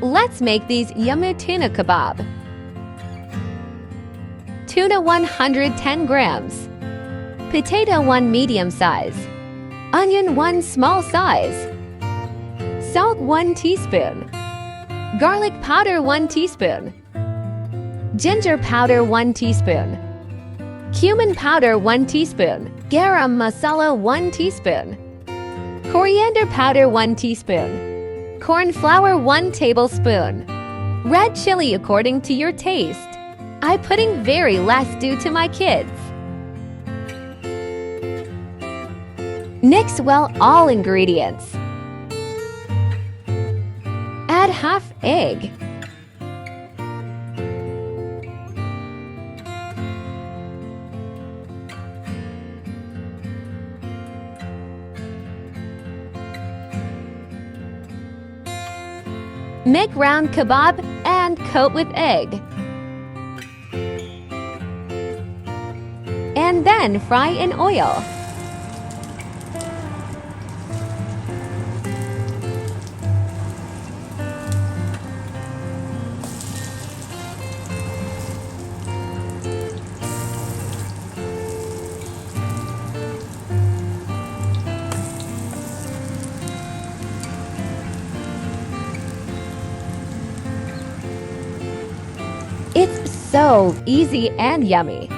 Let's make these yummy tuna kebab. Tuna 110 grams. Potato 1 medium size. Onion 1 small size. Salt 1 teaspoon. Garlic powder 1 teaspoon. Ginger powder 1 teaspoon. Cumin powder 1 teaspoon. Garam masala 1 teaspoon. Coriander powder 1 teaspoon. Corn flour 1 tablespoon. Red chili according to your taste. I'm putting very less due to my kids. Mix well all ingredients. Add half egg. Make round kebab and coat with egg. And then fry in oil. It's so easy and yummy.